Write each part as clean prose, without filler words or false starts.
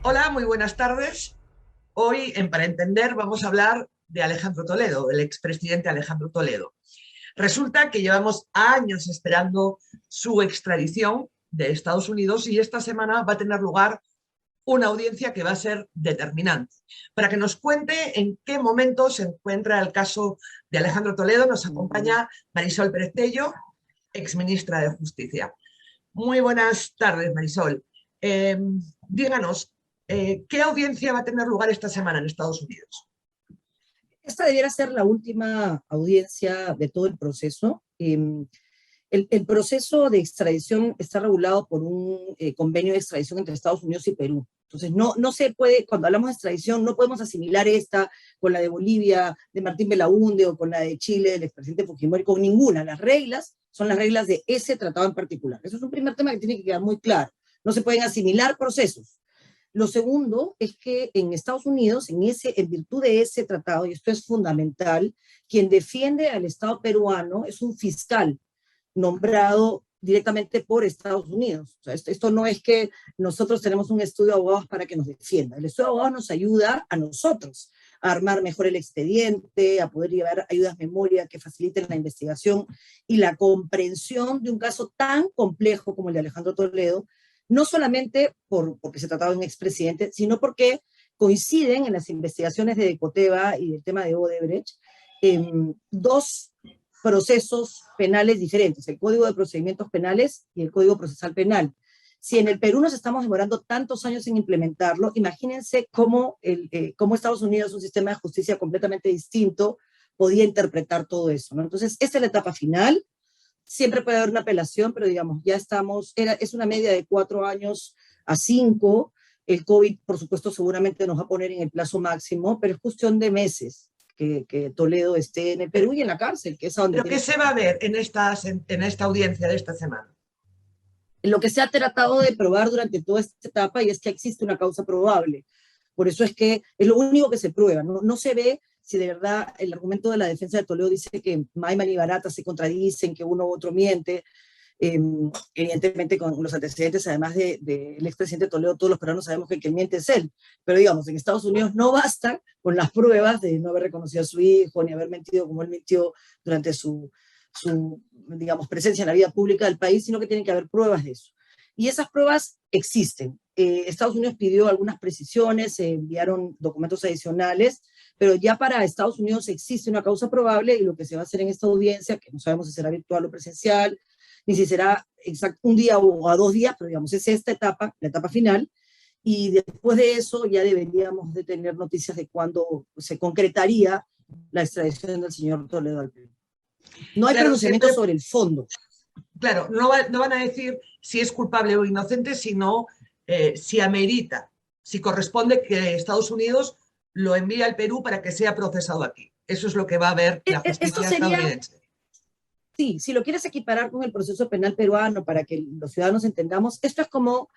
Hola, muy buenas tardes. Hoy en Para Entender vamos a hablar de Alejandro Toledo, del expresidente Alejandro Toledo. Resulta que llevamos años esperando su extradición de Estados Unidos y esta semana va a tener lugar una audiencia que va a ser determinante. Para que nos cuente en qué momento se encuentra el caso de Alejandro Toledo, nos acompaña Marisol Pérez Tello, exministra de Justicia. Muy buenas tardes, Marisol. Eh, Díganos, ¿qué audiencia va a tener lugar esta semana en Estados Unidos? Esta debiera ser la última audiencia de todo el proceso. El proceso de extradición está regulado por un convenio de extradición entre Estados Unidos y Perú. Entonces, no se puede, cuando hablamos de extradición, no podemos asimilar esta con la de Bolivia, de Martín Belaúnde, o con la de Chile, del expresidente Fujimori, con ninguna. Las reglas son las reglas de ese tratado en particular. Eso es un primer tema que tiene que quedar muy claro. No se pueden asimilar procesos. Lo segundo es que en Estados Unidos, en virtud de ese tratado, y esto es fundamental, quien defiende al Estado peruano es un fiscal nombrado directamente por Estados Unidos. O sea, esto no es que nosotros tenemos un estudio de abogados para que nos defienda. El estudio de abogados nos ayuda a nosotros a armar mejor el expediente, a poder llevar ayudas memoria que faciliten la investigación y la comprensión de un caso tan complejo como el de Alejandro Toledo, no solamente porque se trataba de un expresidente, sino porque coinciden en las investigaciones de Decoteva y del tema de Odebrecht dos procesos penales diferentes, el Código de Procedimientos Penales y el Código Procesal Penal. Si en el Perú nos estamos demorando tantos años en implementarlo, imagínense cómo Estados Unidos, un sistema de justicia completamente distinto, podía interpretar todo eso, ¿no? Entonces, esta es la etapa final. Siempre puede haber una apelación, pero digamos, ya estamos, es una media de 4 años a 5. El COVID, por supuesto, seguramente nos va a poner en el plazo máximo, pero es cuestión de meses que Toledo esté en el Perú y en la cárcel, que es a donde ¿Pero qué tiene que se va estar. a ver en esta audiencia de esta semana? Lo que se ha tratado de probar durante toda esta etapa y es que existe una causa probable. Por eso es que es lo único que se prueba. No se ve si de verdad el argumento de la defensa de Toledo dice que Maiman y Barata se contradicen, que uno u otro miente. Evidentemente con los antecedentes, además del expresidente Toledo, todos los peruanos sabemos que el que miente es él. Pero digamos, en Estados Unidos no basta con las pruebas de no haber reconocido a su hijo, ni haber mentido como él mintió durante digamos, presencia en la vida pública del país, sino que tienen que haber pruebas de eso. Y esas pruebas existen. Estados Unidos pidió algunas precisiones, se enviaron documentos adicionales, pero ya para Estados Unidos existe una causa probable y lo que se va a hacer en esta audiencia, que no sabemos si será virtual o presencial, ni si será exacto un día o a 2 días, pero digamos, es esta etapa, la etapa final, y después de eso ya deberíamos de tener noticias de cuándo se concretaría la extradición del señor Toledo al Perú. No hay Claro, pronunciamiento siempre, sobre el fondo. claro, no van a decir si es culpable o inocente, sino si amerita, si corresponde que Estados Unidos lo envíe al Perú para que sea procesado aquí. Eso es lo que va a ver la Esto justicia sería, estadounidense. sí, si lo quieres equiparar con el proceso penal peruano para que los ciudadanos entendamos, esto es como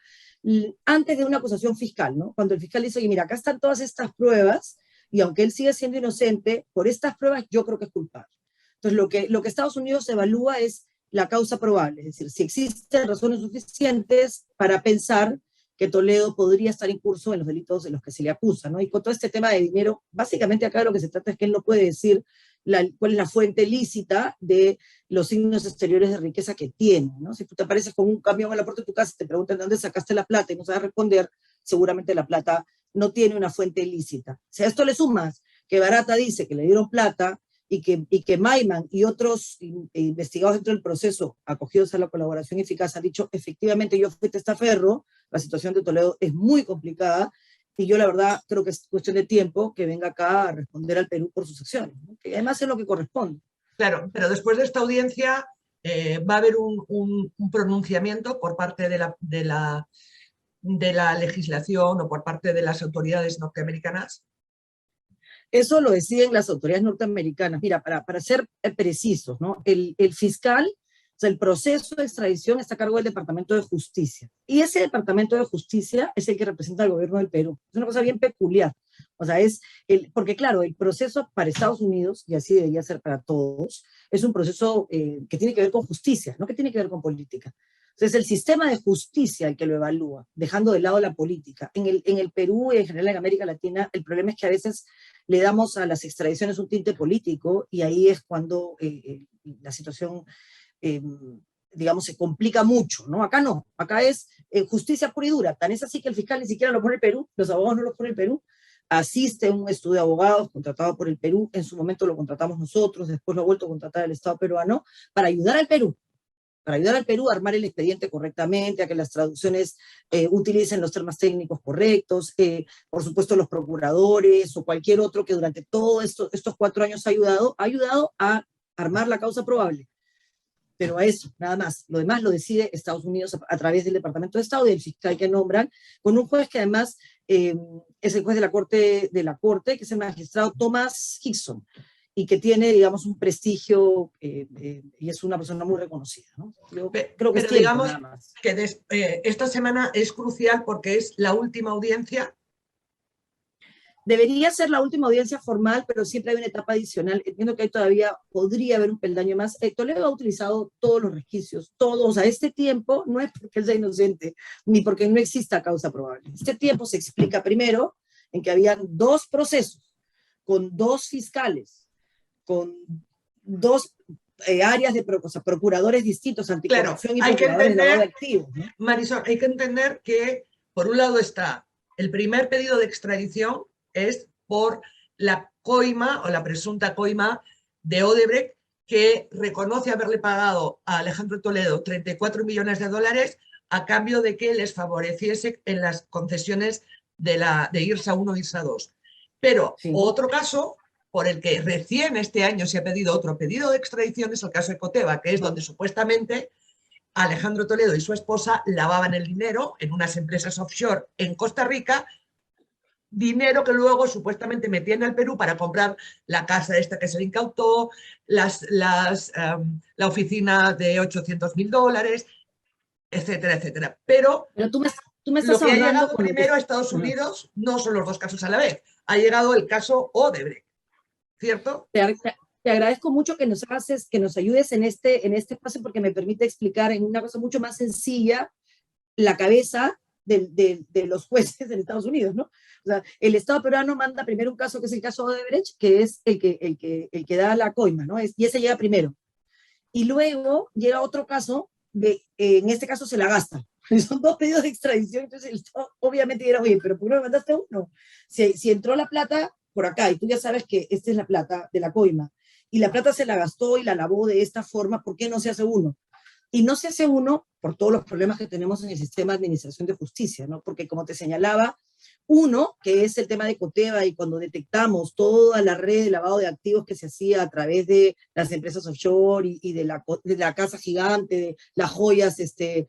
antes de una acusación fiscal, ¿no? Cuando el fiscal dice, oye, mira, acá están todas estas pruebas y aunque él sigue siendo inocente, por estas pruebas yo creo que es culpable. Entonces, lo que Estados Unidos evalúa es la causa probable, es decir, si existen razones suficientes para pensar que Toledo podría estar incurso en los delitos de los que se le acusa, ¿no? Y con todo este tema de dinero, básicamente acá lo que se trata es que él no puede decir cuál es la fuente lícita de los signos exteriores de riqueza que tiene, ¿no? Si tú te apareces con un camión a la puerta de tu casa y te preguntan de dónde sacaste la plata y no sabes responder, seguramente la plata no tiene una fuente ilícita. Si a esto le sumas que Barata dice que le dieron plata y que Maiman y otros investigados dentro del proceso, acogidos a la colaboración eficaz, han dicho, efectivamente yo fui testaferro, la situación de Toledo es muy complicada, y yo la verdad creo que es cuestión de tiempo que venga acá a responder al Perú por sus acciones, ¿no? Que además es lo que corresponde. Claro, pero después de esta audiencia va a haber un pronunciamiento por parte de la legislación o por parte de las autoridades norteamericanas. Eso lo deciden las autoridades norteamericanas. Mira, para ser precisos, ¿no? El fiscal, o sea, el proceso de extradición está a cargo del Departamento de Justicia. Y ese Departamento de Justicia es el que representa al gobierno del Perú. Es una cosa bien peculiar. O sea, porque claro, el proceso para Estados Unidos, y así debería ser para todos, es un proceso que tiene que ver con justicia, no que tiene que ver con política. O Entonces, el sistema de justicia el que lo evalúa, dejando de lado la política. En el Perú y en general en América Latina, el problema es que a veces le damos a las extradiciones un tinte político y ahí es cuando la situación, eh, digamos, se complica mucho, ¿no? Acá no, acá es justicia pura y dura. Tan es así que el fiscal ni siquiera lo pone el Perú, los abogados no lo ponen el Perú. Asiste a un estudio de abogados contratado por el Perú, en su momento lo contratamos nosotros, después lo ha vuelto a contratar el Estado peruano, para ayudar al Perú a armar el expediente correctamente, a que las traducciones utilicen los términos técnicos correctos, por supuesto los procuradores o cualquier otro que durante todos estos 4 años ha ayudado a armar la causa probable. Pero a eso, nada más. Lo demás lo decide Estados Unidos a través del Departamento de Estado y del fiscal que nombran, con un juez que además es el juez de la corte, que es el magistrado Thomas Hickson, y que tiene, digamos, un prestigio y es una persona muy reconocida, ¿no? Creo que pero es tiempo, digamos nada más. que esta semana es crucial porque es la última audiencia. Debería ser la última audiencia formal, pero siempre hay una etapa adicional. Entiendo que ahí todavía podría haber un peldaño más. Toledo ha utilizado todos los resquicios, todos. A este tiempo no es porque él sea inocente, ni porque no exista causa probable. Este tiempo se explica primero en que habían 2 procesos, con 2 fiscales, con 2 áreas de procuradores distintos, Claro, anticorrupción y hay que procuradores de lavado de entender, activos, ¿no? Marisol, hay que entender que por un lado está el primer pedido de extradición es por la coima o la presunta coima de Odebrecht, que reconoce haberle pagado a Alejandro Toledo 34 millones de dólares a cambio de que les favoreciese en las concesiones de IRSA 1 y IRSA 2. Pero Sí. otro caso por el que recién este año se ha pedido otro pedido de extradición es el caso de Coteva, que es donde supuestamente Alejandro Toledo y su esposa lavaban el dinero en unas empresas offshore en Costa Rica, dinero que luego supuestamente metían al Perú para comprar la casa esta que se le incautó, la oficina de $800.000, etcétera, etcétera. Pero tú me lo estás que ha ahorrando llegado con lo que... primero a Estados Unidos no son los 2 casos a la vez. Ha llegado el caso Odebrecht, ¿cierto? Te agradezco mucho que nos haces, que nos ayudes en este espacio porque me permite explicar en una cosa mucho más sencilla la cabeza de los jueces en Estados Unidos, ¿no? O sea, el Estado peruano manda primero un caso que es el caso de Odebrecht, que es el que da la coima, ¿no? Y ese llega primero. Y luego llega otro caso, en este caso se la gasta. Son 2 pedidos de extradición, entonces el Estado obviamente dirá, oye, pero ¿por qué no me mandaste uno? Si entró la plata por acá y tú ya sabes que esta es la plata de la coima, y la plata se la gastó y la lavó de esta forma, ¿por qué no se hace uno? Y no se hace uno por todos los problemas que tenemos en el sistema de administración de justicia, ¿no? Porque como te señalaba, uno, que es el tema de Coteva, y cuando detectamos toda la red de lavado de activos que se hacía a través de las empresas offshore y de la casa gigante, de las joyas de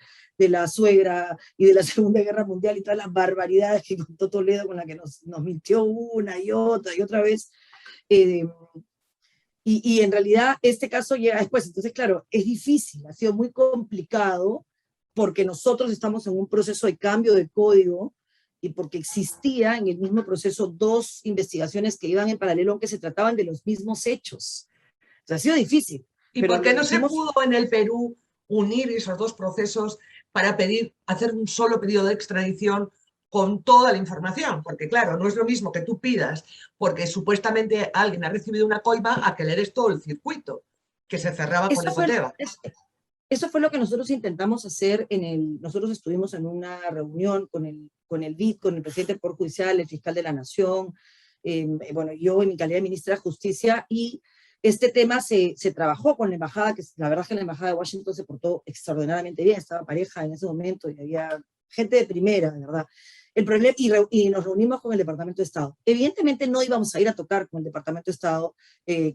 la suegra y de la Segunda Guerra Mundial y todas las barbaridades que contó Toledo con la que nos mintió una y otra vez, eh, y en realidad este caso llega después. Entonces, claro, es difícil, ha sido muy complicado porque nosotros estamos en un proceso de cambio de código y porque existía en el mismo proceso 2 investigaciones que iban en paralelo, aunque se trataban de los mismos hechos. O sea, ha sido difícil. ¿Y Pero por qué lo no se hicimos. pudo en el Perú unir esos 2 procesos para hacer un solo pedido de extradición con toda la información? Porque claro, no es lo mismo que tú pidas porque supuestamente alguien ha recibido una coima a que le des todo el circuito que se cerraba con Eso el fue, Coteva. eso fue lo que nosotros intentamos hacer nosotros estuvimos en una reunión con el BID, con el presidente del Poder Judicial, el fiscal de la Nación, bueno, yo en mi calidad de ministra de Justicia, y este tema se trabajó con la embajada, que la verdad es que la embajada de Washington se portó extraordinariamente bien, estaba pareja en ese momento y había gente de primera, de verdad. El problema, y nos reunimos con el Departamento de Estado. Evidentemente no íbamos a ir a tocar con el Departamento de Estado,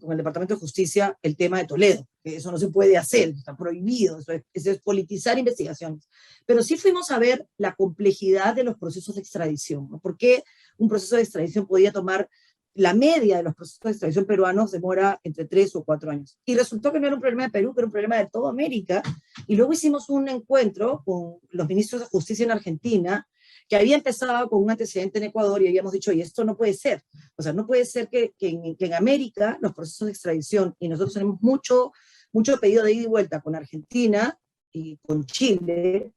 con el Departamento de Justicia, el tema de Toledo, que eso no se puede hacer, está prohibido, eso es politizar investigaciones. Pero sí fuimos a ver la complejidad de los procesos de extradición, ¿no? ¿Por qué un proceso de extradición podía tomar, la media de los procesos de extradición peruanos demora entre 3 o 4 años? Y resultó que no era un problema de Perú, que era un problema de toda América. Y luego hicimos un encuentro con los ministros de Justicia en Argentina, que había empezado con un antecedente en Ecuador, y habíamos dicho, y esto no puede ser. O sea, no puede ser que en América los procesos de extradición, y nosotros tenemos mucho pedido de ida y vuelta con Argentina, y con Chile,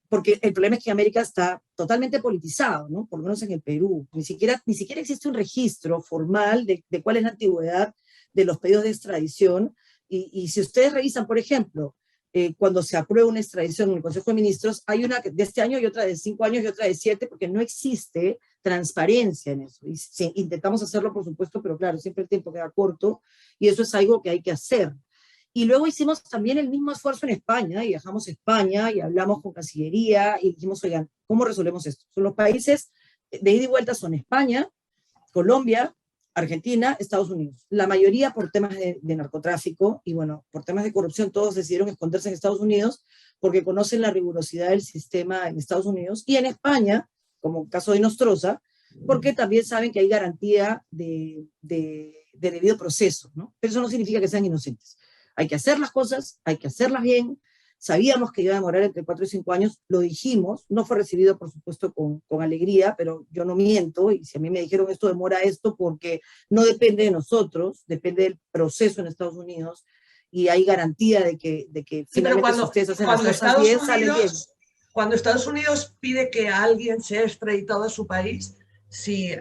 porque el problema es que América está totalmente politizado, ¿no? Por lo menos en el Perú. Ni siquiera existe un registro formal de cuál es la antigüedad de los pedidos de extradición. Y si ustedes revisan, por ejemplo, cuando se aprueba una extradición en el Consejo de Ministros, hay una de este año y otra de 5 años y otra de 7, porque no existe transparencia en eso. Y sí, intentamos hacerlo, por supuesto, pero claro, siempre el tiempo queda corto y eso es algo que hay que hacer. Y luego hicimos también el mismo esfuerzo en España, y viajamos a España y hablamos con Cancillería y dijimos, oigan, ¿cómo resolvemos esto? Son los países de ida y vuelta son España, Colombia, Argentina, Estados Unidos. La mayoría por temas de narcotráfico y bueno, por temas de corrupción, todos decidieron esconderse en Estados Unidos porque conocen la rigurosidad del sistema en Estados Unidos, y en España, como el caso de Nostroza, porque también saben que hay garantía de debido proceso, ¿no? Pero eso no significa que sean inocentes. Hay que hacer las cosas, hay que hacerlas bien. Sabíamos que iba a demorar entre 4 y 5 años, lo dijimos, no fue recibido, por supuesto, con alegría, pero yo no miento, y si a mí me dijeron esto demora esto, porque no depende de nosotros, depende del proceso en Estados Unidos, y hay garantía de que Sí, finalmente si ustedes hacen las cosas bien, salen bien. Cuando Estados Unidos pide que alguien sea extraditado a su país, si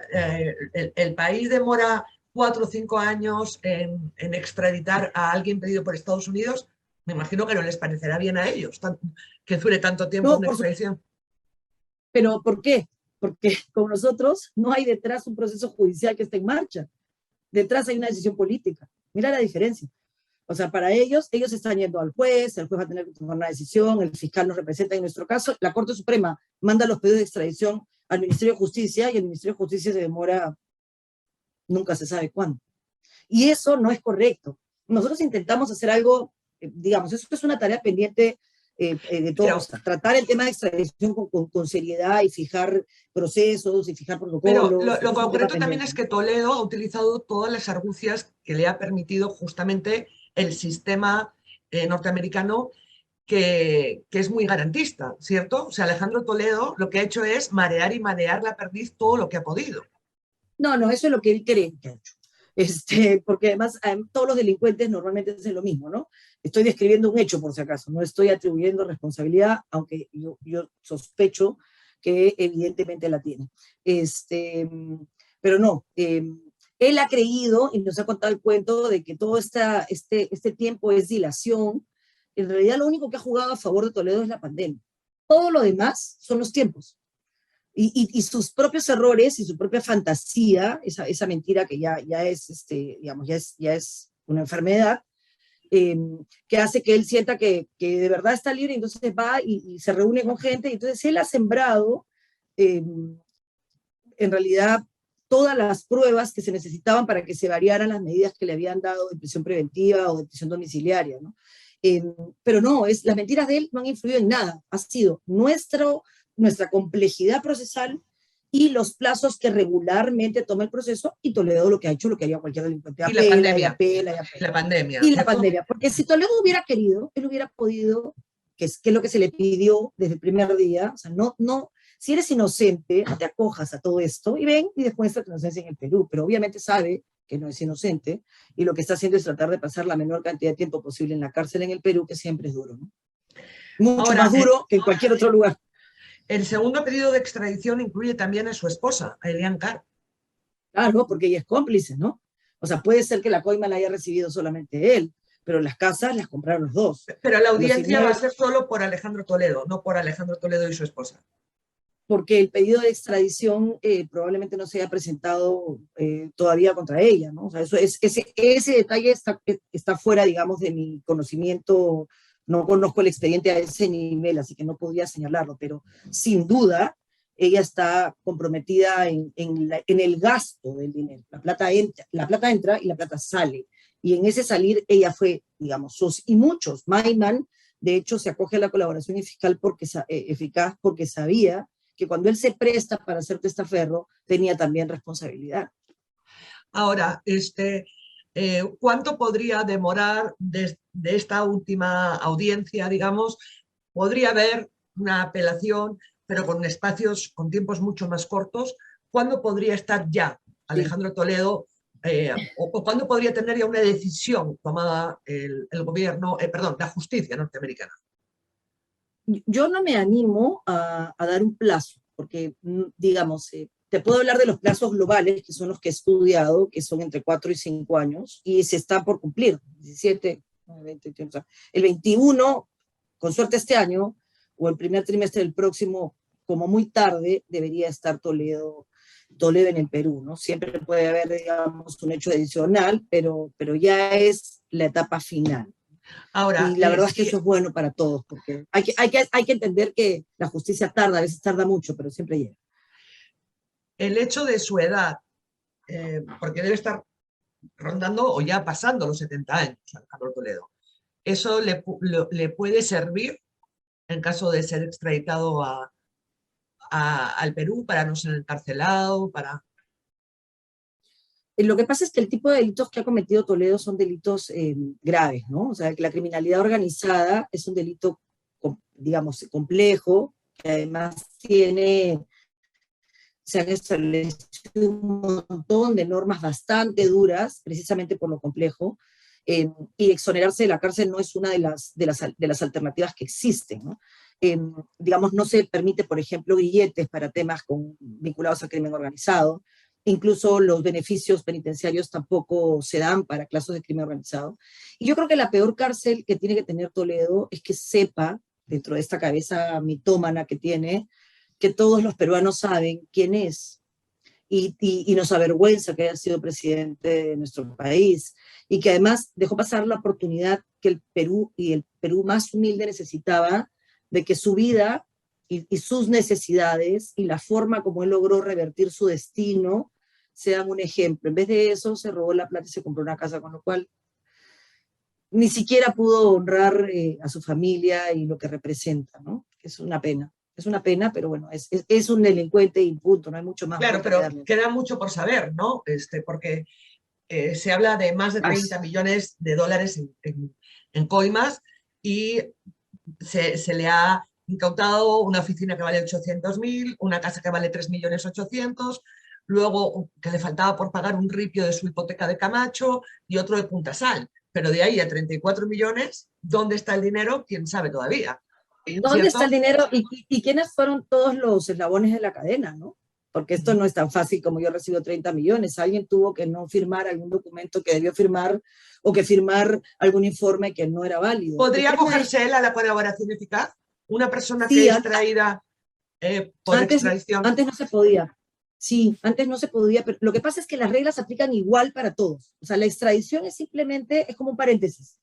el país demora 4 o 5 años en extraditar a alguien pedido por Estados Unidos, me imagino que no les parecerá bien a ellos que dure tanto tiempo No, una extradición. pero ¿por qué? Porque con nosotros no hay detrás un proceso judicial que esté en marcha. Detrás hay una decisión política. Mira la diferencia. O sea, para ellos están yendo al juez, el juez va a tener que tomar una decisión, el fiscal nos representa. En nuestro caso, la Corte Suprema manda los pedidos de extradición al Ministerio de Justicia, y el Ministerio de Justicia se demora, nunca se sabe cuándo. Y eso no es correcto. Nosotros intentamos hacer algo, digamos, eso es una tarea pendiente de todos, tratar el tema de extradición con seriedad y fijar procesos y fijar protocolos. Pero lo es concreto también es que Toledo ha utilizado todas las argucias que le ha permitido justamente el sistema norteamericano, que es muy garantista, ¿cierto? O sea, Alejandro Toledo lo que ha hecho es marear y marear la perdiz todo lo que ha podido. No, eso es lo que él cree que ha hecho. Porque además todos los delincuentes normalmente hacen lo mismo, ¿no? Estoy describiendo un hecho, por si acaso, no estoy atribuyendo responsabilidad, aunque yo sospecho que evidentemente la tiene. Pero no, él ha creído y nos ha contado el cuento de que todo este tiempo es dilación. En realidad lo único que ha jugado a favor de Toledo es la pandemia. Todo lo demás son los tiempos. Y sus propios errores y su propia fantasía, esa mentira que ya es, digamos, ya es una enfermedad, que hace que él sienta que de verdad está libre, entonces va y se reúne con gente, y entonces él ha sembrado, en realidad, todas las pruebas que se necesitaban para que se variaran las medidas que le habían dado de prisión preventiva o de prisión domiciliaria, ¿no? Pero no, las mentiras de él no han influido en nada, ha sido nuestra complejidad procesal y los plazos que regularmente toma el proceso, y Toledo lo que ha hecho, lo que haría cualquier delincuente, y la pandemia, la pandemia, porque si Toledo hubiera querido, él hubiera podido, que es lo que se le pidió desde el primer día, o sea, no, si eres inocente, no te acojas a todo esto y ven y demuestra tu inocencia en el Perú, pero obviamente sabe que no es inocente, y lo que está haciendo es tratar de pasar la menor cantidad de tiempo posible en la cárcel en el Perú, que siempre es duro, ¿no? Mucho más duro que en cualquier otro lugar. El segundo pedido de extradición incluye también a su esposa, a Elian Carr. Claro, porque ella es cómplice, ¿no? O sea, puede ser que la coima la haya recibido solamente él, pero las casas las compraron los dos. Pero la audiencia va a ser solo por Alejandro Toledo, no por Alejandro Toledo y su esposa. Porque el pedido de extradición probablemente no se haya presentado todavía contra ella, ¿no? O sea, ese detalle está fuera, digamos, de mi conocimiento. No conozco el expediente a ese nivel, así que no podría señalarlo, pero sin duda ella está comprometida en el gasto del dinero. La plata entra y la plata sale. Y en ese salir ella fue, digamos, y muchos, Maiman, de hecho, se acoge a la colaboración fiscal eficaz porque sabía que cuando él se presta para hacer testaferro, tenía también responsabilidad. Ahora, ¿cuánto podría demorar de esta última audiencia, digamos? Podría haber una apelación, pero con tiempos mucho más cortos. ¿Cuándo podría estar ya Alejandro Toledo o cuándo podría tener ya una decisión tomada el gobierno, perdón, la justicia norteamericana? Yo no me animo a dar un plazo, porque, digamos, te puedo hablar de los plazos globales, que son los que he estudiado, que son entre 4 y 5 años, y se está por cumplir, 17, 20, o sea, el 21, con suerte este año, o el primer trimestre del próximo, como muy tarde, debería estar Toledo en el Perú, ¿no? Siempre puede haber, digamos, un hecho adicional, pero ya es la etapa final. Ahora, Y la verdad es que si eso es bueno para todos, porque hay que entender que la justicia tarda, a veces tarda mucho, pero siempre llega. el hecho de su edad, porque debe estar rondando o ya pasando los 70 años, Alejandro Toledo, ¿eso le puede servir en caso de ser extraditado al Perú para no ser encarcelado? Lo que pasa es que el tipo de delitos que ha cometido Toledo son delitos graves, ¿no? O sea, que la criminalidad organizada es un delito, digamos, complejo, que además se han establecido un montón de normas bastante duras, precisamente por lo complejo, y exonerarse de la cárcel no es una de las alternativas que existen, ¿no? Digamos, no se permite, por ejemplo, grilletes para temas vinculados al crimen organizado, incluso los beneficios penitenciarios tampoco se dan para casos de crimen organizado. Y yo creo que la peor cárcel que tiene que tener Toledo es que sepa, dentro de esta cabeza mitómana que tiene, que todos los peruanos saben quién es, y nos avergüenza que haya sido presidente de nuestro país, y que además dejó pasar la oportunidad que el Perú y el Perú más humilde necesitaba, de que su vida y sus necesidades y la forma como él logró revertir su destino sean un ejemplo. En vez de eso, se robó la plata y se compró una casa, con lo cual ni siquiera pudo honrar a su familia y lo que representa, ¿no? Es una pena. Es una pena, pero bueno, es un delincuente y punto, no hay mucho más Claro, vuelta que pero darle. queda mucho por saber, ¿no? Porque se habla de más de Más. 30 millones de dólares en coimas y se le ha incautado una oficina que vale 800.000, una casa que vale 3.800.000, luego que le faltaba por pagar un ripio de su hipoteca de Camacho y otro de Punta Sal. Pero de ahí a 34 millones, ¿dónde está el dinero? ¿Quién sabe todavía? ¿Dónde está el ¿Cierto? dinero y quiénes fueron todos los eslabones de la cadena, no? Porque esto no es tan fácil como yo recibo 30 millones. Alguien tuvo que no firmar algún documento que debió firmar o que firmar algún informe que no era válido. El ¿Podría tema es, acogerse él a la colaboración eficaz? Una persona que sí, es traída por antes, extradición. antes no se podía. Sí, antes no se podía, pero lo que pasa es que las reglas se aplican igual para todos. O sea, la extradición es como un paréntesis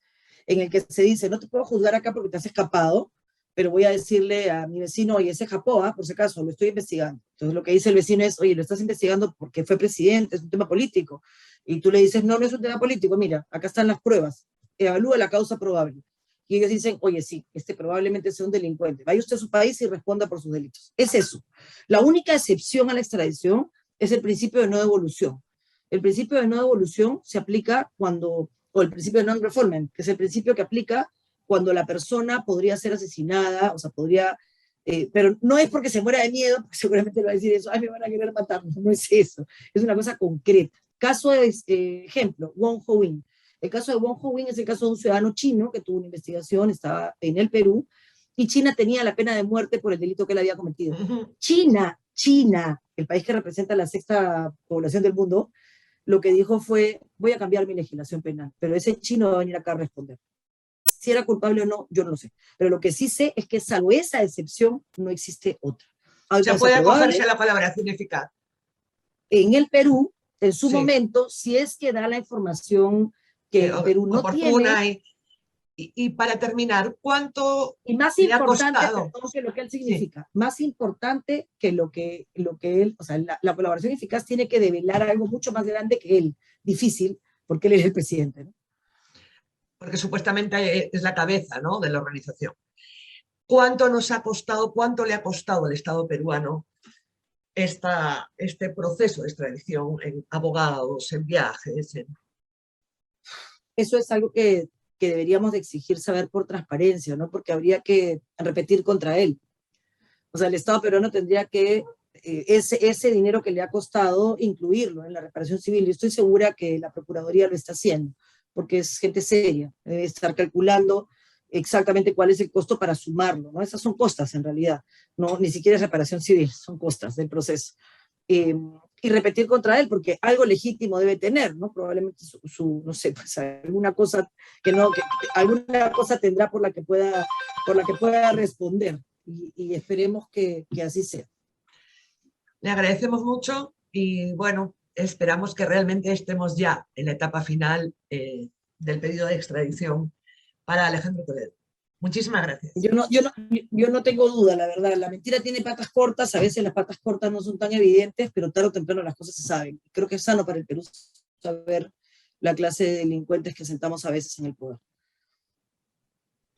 en el que se dice, no te puedo juzgar acá porque te has escapado, pero voy a decirle a mi vecino, oye, ese Japón, por si acaso, lo estoy investigando. Entonces lo que dice el vecino es, oye, lo estás investigando porque fue presidente, es un tema político. Y tú le dices, no, no es un tema político, mira, acá están las pruebas, evalúa la causa probable. Y ellos dicen, oye, sí, este probablemente sea un delincuente. Vaya usted a su país y responda por sus delitos. Es eso. La única excepción a la extradición es el principio de no devolución. El principio de no devolución se aplica o el principio de non-refoulement, que es el principio que aplica cuando la persona podría ser asesinada, o sea, pero no es porque se muera de miedo, porque seguramente le va a decir eso, ay, me van a querer matar, no es eso, es una cosa concreta. Caso de ejemplo, Wong Ho-win. El caso de Wong Ho-win es el caso de un ciudadano chino que tuvo una investigación, estaba en el Perú, y China tenía la pena de muerte por el delito que él había cometido. China, el país que representa la sexta población del mundo, lo que dijo fue, voy a cambiar mi legislación penal, pero ese chino va a venir acá a responder. Si era culpable o no, yo no lo sé. Pero lo que sí sé es que salvo esa excepción, no existe otra. O Algo sea, es puede acogerse aprobable. a la colaboración eficaz. En el Perú, en su Sí, momento, si es que da la información que el Perú no tiene. oportuna. Y para terminar, ¿cuánto Y más le ha importante, costado? perdón, que lo que él Sí. significa, más importante que lo que él, o sea, la colaboración eficaz tiene que develar algo mucho más grande que él, difícil, porque él es el presidente, ¿no? Porque supuestamente es la cabeza, ¿no?, de la organización. ¿Cuánto nos ha costado, cuánto le ha costado al Estado peruano este proceso de extradición en abogados, en viajes? Eso es algo que deberíamos de exigir saber por transparencia, ¿no? Porque habría que repetir contra él. O sea, el Estado peruano tendría que ese dinero que le ha costado incluirlo en la reparación civil. Y estoy segura que la Procuraduría lo está haciendo, porque es gente seria, debe estar calculando exactamente cuál es el costo para sumarlo, ¿no? Esas son costas en realidad, no, ni siquiera es reparación civil, son costas del proceso. Y repetir contra él, porque algo legítimo debe tener, ¿no? Probablemente no sé, pues alguna cosa alguna cosa tendrá por la que pueda responder, y esperemos que así sea. Le agradecemos mucho y bueno, esperamos que realmente estemos ya en la etapa final del pedido de extradición para Alejandro Toledo. Muchísimas gracias. Yo no tengo duda, la verdad. La mentira tiene patas cortas, a veces las patas cortas no son tan evidentes, pero tarde o temprano las cosas se saben. Creo que es sano para el Perú saber la clase de delincuentes que sentamos a veces en el poder.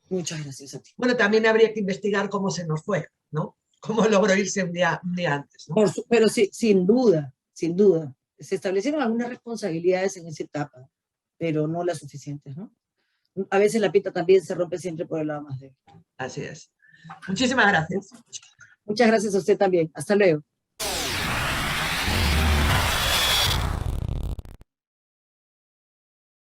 Muchas gracias a ti. Bueno, también habría que investigar cómo se nos fue, ¿no? Cómo logró irse un día antes, ¿no? Pero sí, sin duda, sin duda. Se establecieron algunas responsabilidades en esa etapa, pero no las suficientes, ¿no? A veces la pita también se rompe siempre por el lado más débil. Así es. Muchísimas gracias. Muchas gracias a usted también. Hasta luego.